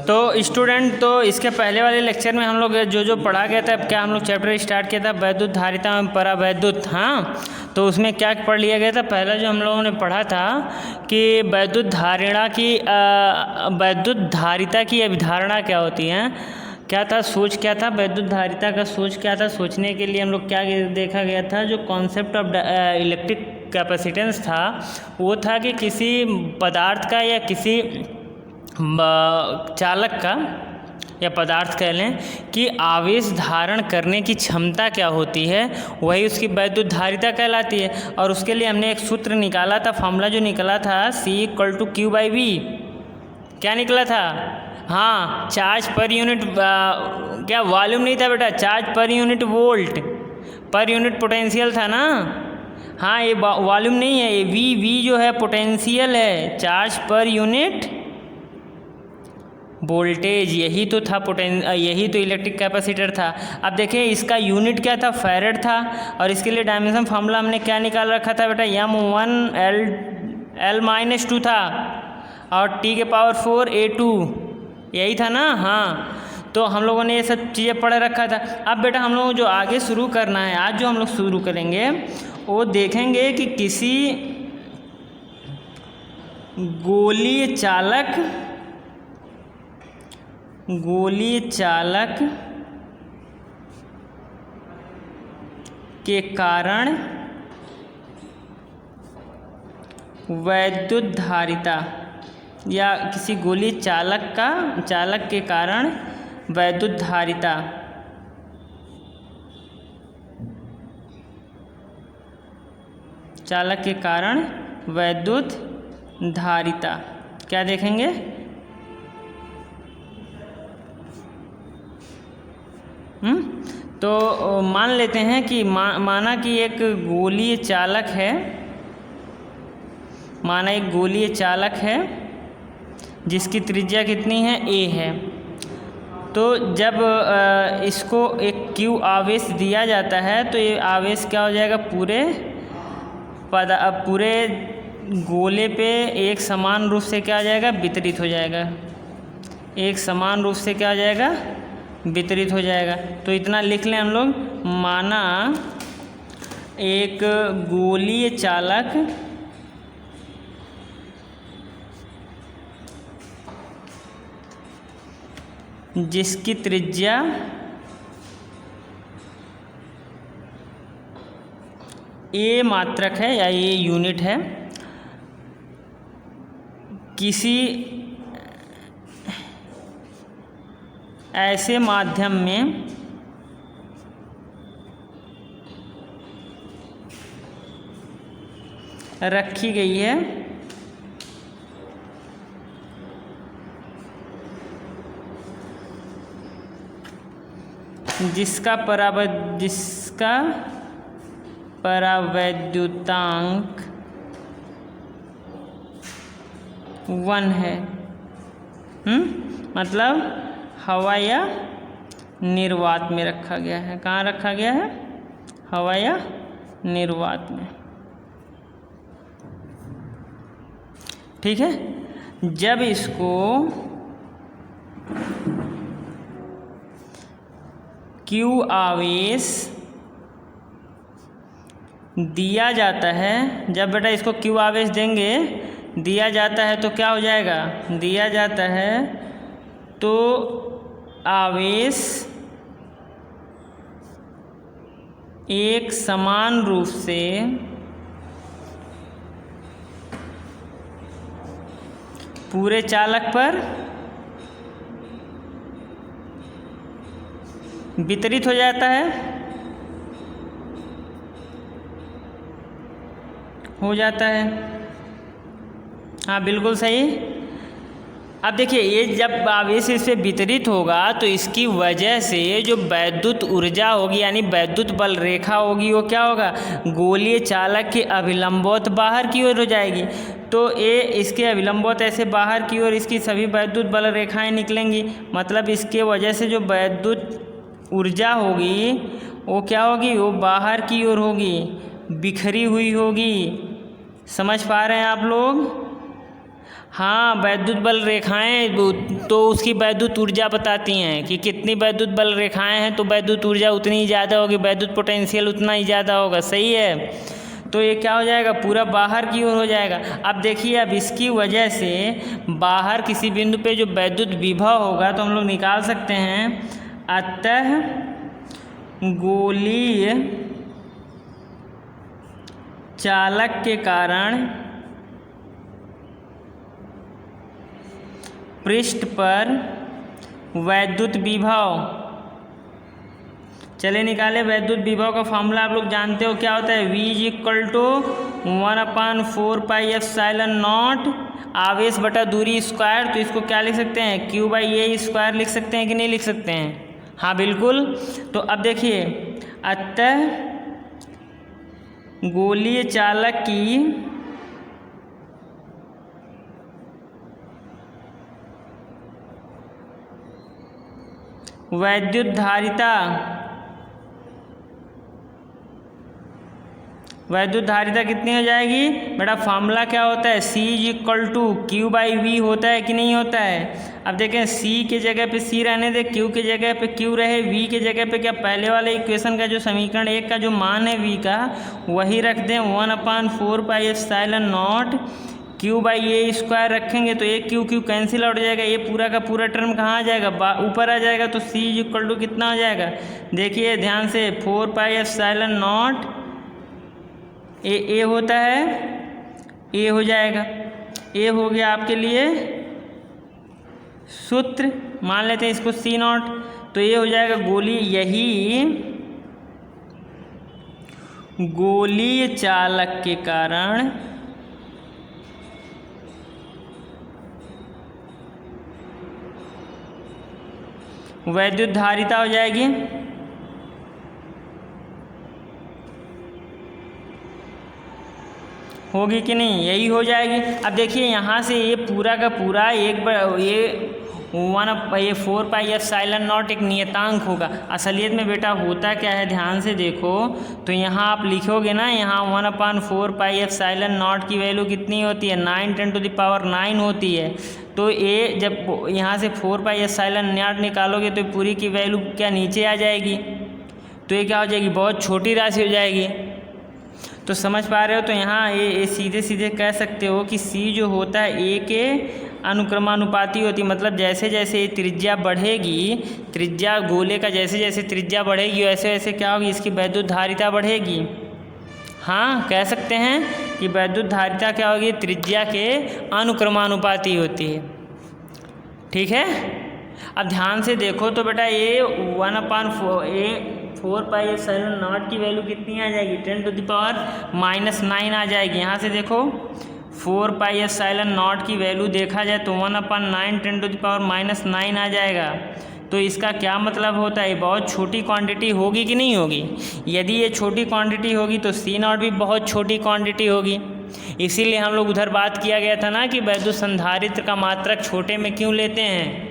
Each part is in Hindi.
तो स्टूडेंट, तो इसके पहले वाले लेक्चर में हम लोग जो पढ़ा गया था, क्या हम लोग चैप्टर स्टार्ट किया था, वैद्युत धारिता में परावैद्युत। हाँ, तो उसमें क्या पढ़ लिया गया था? पहला जो हम लोगों ने पढ़ा था कि वैद्युत धारिता की अभिधारणा क्या होती है, क्या था, सोच क्या था, वैद्युत धारिता का सोच क्या था। सोचने के लिए हम लोग क्या देखा गया था, जो कॉन्सेप्ट ऑफ इलेक्ट्रिक कैपेसिटेंस था, वो था कि किसी पदार्थ का या किसी चालक का या पदार्थ कह लें कि आवेश धारण करने की क्षमता क्या होती है, वही उसकी वैद्युत धारिता कहलाती है। और उसके लिए हमने एक सूत्र निकाला था, फॉर्मूला जो निकला था C=Q/V। क्या निकला था? हाँ, चार्ज पर यूनिट, क्या वॉल्यूम नहीं था बेटा, charge per unit volt per unit potential था ना। हाँ, ये वॉल्यूम नहीं है, ये V जो है पोटेंशियल है, चार्ज पर यूनिट वोल्टेज, यही तो था यही तो इलेक्ट्रिक कैपेसिटर था। अब देखें, इसका यूनिट क्या था, फैरेड था। और इसके लिए डायमेंशन फार्मूला हमने क्या निकाल रखा था बेटा, M1L-2 था और T⁴ A2, यही था ना। हाँ, तो हम लोगों ने ये सब चीज़ें पढ़ रखा था। अब बेटा हम लोग जो आगे शुरू करना है, आज जो हम लोग शुरू करेंगे वो देखेंगे कि किसी गोलीय चालक के कारण वैद्युत धारिता, या किसी गोलीय चालक के कारण वैद्युत धारिता क्या देखेंगे? तो मान लेते हैं कि माना कि एक गोलीय चालक है जिसकी त्रिज्या कितनी है, A है। तो जब इसको एक Q आवेश दिया जाता है तो ये आवेश क्या हो जाएगा, पूरे गोले पे एक समान रूप से क्या हो जाएगा, वितरित हो जाएगा। एक समान रूप से क्या हो जाएगा, वितरित हो जाएगा। तो इतना लिख लें हम लोग, माना एक गोलीय चालक जिसकी त्रिज्या A मात्रक है या A यूनिट है, किसी ऐसे माध्यम में रखी गई है जिसका परावैद्युतांक 1 है। मतलब हवा या निर्वात में रखा गया है। कहाँ रखा गया है? हवा या निर्वात में। ठीक है। जब इसको Q आवेश दिया जाता है, जब बेटा इसको Q आवेश देंगे, दिया जाता है तो क्या हो जाएगा, दिया जाता है तो आवेश एक समान रूप से पूरे चालक पर वितरित हो जाता है, हाँ बिल्कुल सही। अब देखिए, ये जब आवेश इससे वितरित होगा तो इसकी वजह से जो वैद्युत ऊर्जा होगी यानी वैद्युत बल रेखा होगी वो क्या होगा, गोलीय चालक के अभिलंबवत बाहर की ओर हो जाएगी। तो ये इसके अभिलंबवत ऐसे बाहर की ओर इसकी सभी वैद्युत बल रेखाएं निकलेंगी। मतलब इसके वजह से जो वैद्युत ऊर्जा होगी वो क्या होगी, वो बाहर की ओर होगी, बिखरी हुई होगी। समझ पा रहे हैं आप लोग? हाँ, वैद्युत बल रेखाएं तो उसकी वैद्युत ऊर्जा बताती हैं कि कितनी वैद्युत बल रेखाएं हैं तो वैद्युत ऊर्जा उतनी ही ज़्यादा होगी, वैद्युत पोटेंशियल उतना ही ज़्यादा होगा। सही है, तो ये क्या हो जाएगा, पूरा बाहर की ओर हो जाएगा। अब देखिए, अब इसकी वजह से बाहर किसी बिंदु पे जो वैद्युत विभव होगा तो हम लोग निकाल सकते हैं, अतः गोलीय चालक के कारण पृष्ठ पर वैद्युत विभव, चले निकाले वैद्युत विभव का फॉर्मूला आप लोग जानते हो क्या होता है, V = 1/4πε0 आवेश बटा दूरी स्क्वायर। तो इसको क्या लिख सकते हैं, Q/A² लिख सकते हैं कि नहीं लिख सकते हैं, हाँ बिल्कुल। तो अब देखिए, अतः गोलीय चालक की वैद्युत धारिता कितनी हो जाएगी बेटा, फॉर्मूला क्या होता है, C = Q/V होता है कि नहीं होता है। अब देखें, C के जगह पे C रहने दे, Q के जगह पे Q रहे, V के जगह पे क्या पहले वाले इक्वेशन का जो समीकरण 1 का जो मान है V का वही रख दें, 1/4πε0 Q/A² रखेंगे तो एक Q कैंसिल आउट हो जाएगा, ये पूरा का पूरा टर्म कहाँ आ जाएगा, ऊपर आ जाएगा। तो C = कितना हो जाएगा, देखिए ध्यान से, 4πε0 ए होता है, ए हो जाएगा, ए हो गया आपके लिए सूत्र, मान लेते हैं इसको C0, तो ये हो जाएगा यही गोलीय चालक के कारण वैद्युत धारिता हो जाएगी। होगी कि नहीं, यही हो जाएगी। अब देखिए यहाँ से ये पूरा का पूरा ये 4πε0 एक नियतांक होगा। असलियत में बेटा होता क्या है, ध्यान से देखो तो यहाँ आप लिखोगे ना, यहाँ 1/4πε0 की वैल्यू कितनी होती है, 9 × 10⁹ होती है। तो ये जब यहाँ से 4πε0 निकालोगे तो पूरी की वैल्यू क्या नीचे आ जाएगी, तो ये क्या हो जाएगी, बहुत छोटी राशि हो जाएगी। तो समझ पा रहे हो, तो यहाँ ये सीधे सीधे कह सकते हो कि C जो होता है A के अनुक्रमानुपाती होती, मतलब जैसे जैसे त्रिज्या बढ़ेगी, त्रिज्या गोले का जैसे जैसे त्रिज्या बढ़ेगी वैसे वैसे क्या होगी, इसकी वैद्युत धारिता बढ़ेगी। हाँ, कह सकते हैं कि वैद्युत धारिता क्या होगी, त्रिज्या के अनुक्रमानुपाती होती है। ठीक है, अब ध्यान से देखो तो बेटा ये 4πε0 की वैल्यू कितनी आ जाएगी, 10⁻⁻9 आ जाएगी। यहाँ से देखो 4πε0 की वैल्यू देखा जाए तो 1/9 10⁻⁻9 आ जाएगा। तो इसका क्या मतलब होता है, बहुत छोटी क्वांटिटी होगी कि नहीं होगी। यदि ये छोटी क्वांटिटी होगी तो C0 भी बहुत छोटी क्वांटिटी होगी। इसीलिए हम लोग उधर बात किया गया था ना कि वैद्युत संधारित्र का मात्रक छोटे में क्यों लेते हैं,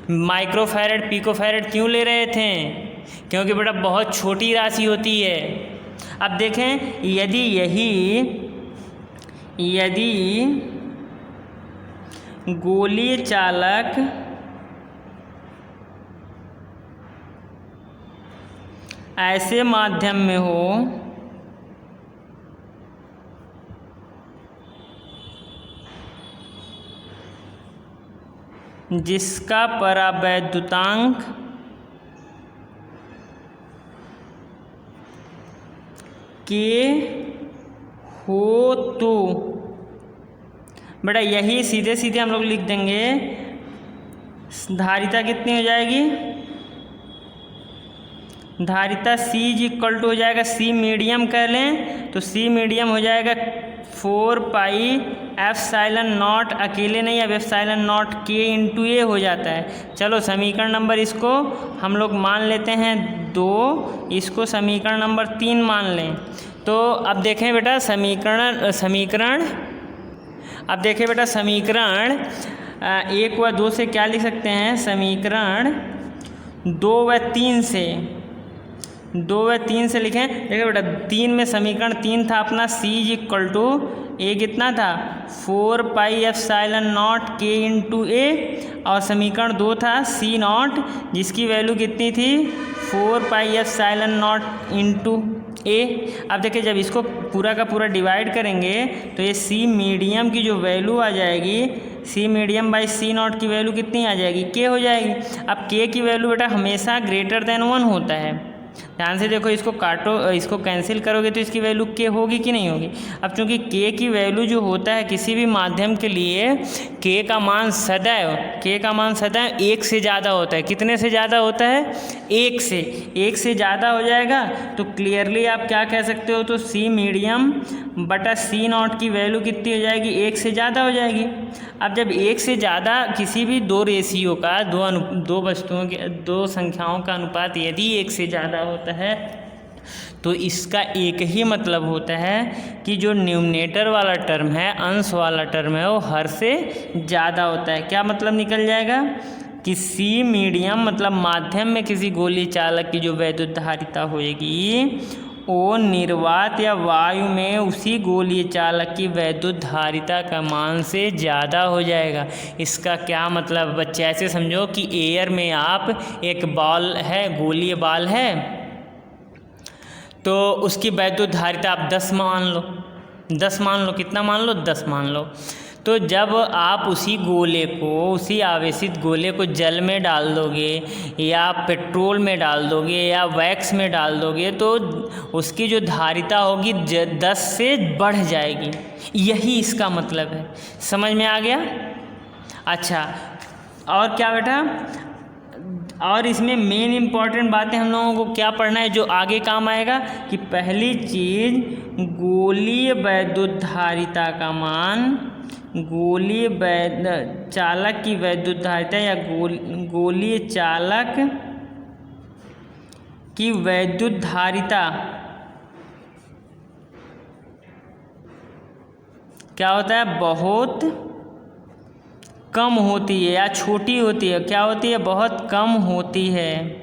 माइक्रोफैरड पिकोफैरड't क्यों ले रहे थे, क्योंकि बेटा बहुत छोटी राशि होती है। अब देखें, यदि गोलीय चालक ऐसे माध्यम में हो जिसका परावैद्युतांक के हो, तो बेटा यही सीधे सीधे हम लोग लिख देंगे, धारिता कितनी हो जाएगी, धारिता C = हो जाएगा, C मीडियम कर लें तो C मीडियम हो जाएगा 4πε0, अकेले नहीं, अब ε0 K × A हो जाता है। चलो समीकरण नंबर इसको हम लोग मान लेते हैं 2, इसको समीकरण नंबर 3 मान लें। तो अब देखें बेटा समीकरण अब देखें बेटा समीकरण 1 व 2 से क्या लिख सकते हैं, समीकरण 2 व 3 से 2 व 3 से लिखें। देखिए बेटा 3 में समीकरण 3 था अपना C = ए कितना था 4πε0 k इंटू ए, और समीकरण 2 था C0 जिसकी वैल्यू कितनी थी 4πε0 इंटू ए। अब देखिए जब इसको पूरा का पूरा डिवाइड करेंगे तो ये सी मीडियम की जो वैल्यू आ जाएगी, सी मीडियम बाई C0 की वैल्यू कितनी आ जाएगी के हो जाएगी। अब के की वैल्यू बेटा हमेशा ग्रेटर देन 1 होता है। ध्यान से देखो, इसको काटो, इसको कैंसिल करोगे तो इसकी वैल्यू के होगी कि नहीं होगी। अब चूंकि के की वैल्यू जो होता है किसी भी माध्यम के लिए के का मान सदैव 1 से ज़्यादा होता है। कितने से ज़्यादा होता है 1 से ज़्यादा हो जाएगा तो क्लियरली आप क्या कह सकते हो, तो सी मीडियम बटा C0 की वैल्यू कितनी हो जाएगी 1 से ज़्यादा हो जाएगी। अब जब 1 से ज़्यादा किसी भी दो रेशियो का दो वस्तुओं के दो संख्याओं का अनुपात यदि 1 से ज़्यादा होता है तो इसका एक ही मतलब होता है कि जो न्यूमरेटर वाला टर्म है, अंश वाला टर्म है, वो हर से ज़्यादा होता है। क्या मतलब निकल जाएगा कि सी मीडियम मतलब माध्यम में किसी गोलीय चालक की जो वैद्युत धारिता होएगी वो निर्वात या वायु में उसी गोलीय चालक की वैद्युत धारिता का मान से ज़्यादा हो जाएगा। इसका क्या मतलब बच्चे, ऐसे समझो कि एयर में आप एक बॉल है, गोलीय बॉल है, तो उसकी वैद्युत धारिता आप 10 मान लो, कितना मान लो 10 मान लो। तो जब आप उसी गोले को, उसी आवेशित गोले को जल में डाल दोगे या पेट्रोल में डाल दोगे या वैक्स में डाल दोगे तो उसकी जो धारिता होगी 10 से बढ़ जाएगी। यही इसका मतलब है। समझ में आ गया? अच्छा, और क्या बेटा, और इसमें मेन इम्पॉर्टेंट बातें हम लोगों को क्या पढ़ना है जो आगे काम आएगा कि पहली चीज़ गोलीय वैद्युत धारिता का मान, गोलीय चालक की वैद्युत धारिता या गोलीय चालक की वैद्युत धारिता क्या होता है, बहुत कम होती है या छोटी होती है। क्या होती है, बहुत कम होती है।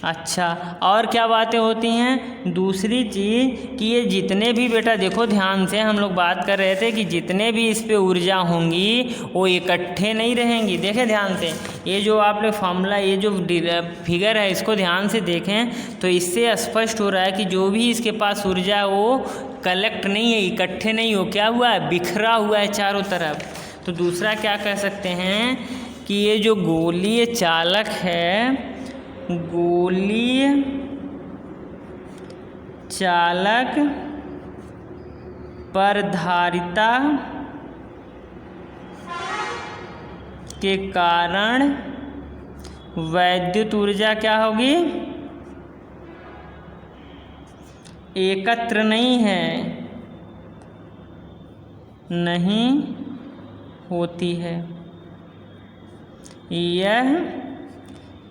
अच्छा, और क्या बातें होती हैं, दूसरी चीज़ कि ये जितने भी बेटा देखो ध्यान से हम लोग बात कर रहे थे कि जितने भी इस पे ऊर्जा होंगी वो इकट्ठे नहीं रहेंगी। देखें ध्यान से, ये जो आपने फॉर्मूला, ये जो फिगर है इसको ध्यान से देखें तो इससे स्पष्ट हो रहा है कि जो भी इसके पास ऊर्जा है वो कलेक्ट नहीं है, इकट्ठे नहीं हो, क्या हुआ है, बिखरा हुआ है चारों तरफ। तो दूसरा क्या कह सकते हैं कि ये जो गोलीय चालक है, गोलीय चालक पर धारिता के कारण वैद्युत ऊर्जा क्या होगी, एकत्र नहीं होती है, यह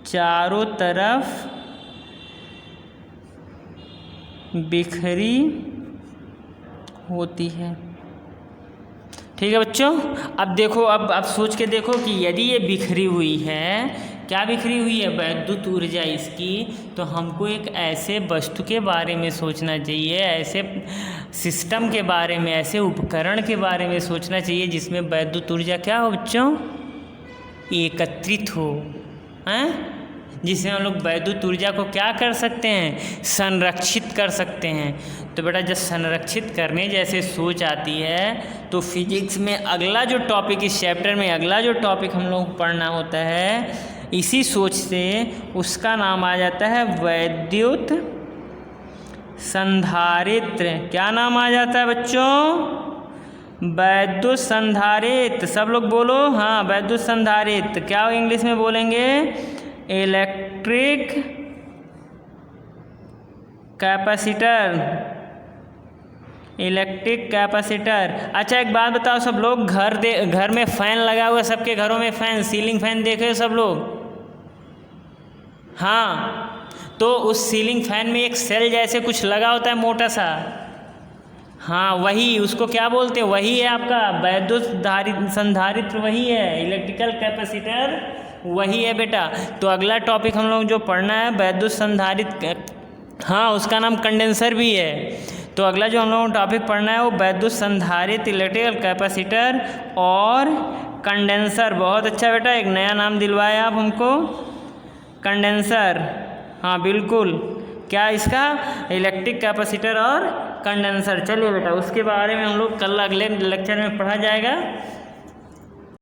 चारों तरफ बिखरी होती है। ठीक है बच्चों, अब देखो, अब सोच के देखो कि यदि ये बिखरी हुई है, क्या बिखरी हुई है, वैद्युत ऊर्जा इसकी, तो हमको एक ऐसे वस्तु के बारे में सोचना चाहिए, ऐसे सिस्टम के बारे में, ऐसे उपकरण के बारे में सोचना चाहिए जिसमें वैद्युत ऊर्जा क्या हो बच्चों, एकत्रित हो, हैं, जिससे हम लोग वैद्युत ऊर्जा को क्या कर सकते हैं, संरक्षित कर सकते हैं। तो बेटा जब संरक्षित करने जैसे सोच आती है तो फिजिक्स में अगला जो टॉपिक, इस चैप्टर में अगला जो टॉपिक हम लोग पढ़ना होता है इसी सोच से, उसका नाम आ जाता है वैद्युत संधारित्र। क्या नाम आ जाता है बच्चों, वैद्युत संधारित्र। सब लोग बोलो, हाँ वैद्युत संधारित्र। क्या इंग्लिश में बोलेंगे, इलेक्ट्रिक कैपेसिटर, इलेक्ट्रिक कैपेसिटर। अच्छा एक बात बताओ सब लोग, घर में फ़ैन लगा हुआ है, सबके घरों में फ़ैन, सीलिंग फ़ैन देखे हो सब लोग, हाँ, तो उस सीलिंग फ़ैन में एक सेल जैसे कुछ लगा होता है मोटा सा, हाँ वही, उसको क्या बोलते हैं, वही है आपका वैद्युत संधारित्र, वही है इलेक्ट्रिकल कैपेसिटर, वही है बेटा। तो अगला टॉपिक हम लोग जो पढ़ना है वैद्युत संधारित्र, हाँ उसका नाम कंडेंसर भी है। तो अगला जो हम लोगों को टॉपिक पढ़ना है वो वैद्युत संधारित्र इलेक्ट्रिकल कैपेसिटर और कंडेंसर। बहुत अच्छा बेटा, एक नया नाम दिलवाया आप हमको, कंडेंसर। हाँ बिल्कुल, क्या इसका, इलेक्ट्रिक कैपेसिटर और कंडेंसर। चलिए बेटा उसके बारे में हम लोग कल अगले लेक्चर में पढ़ा जाएगा।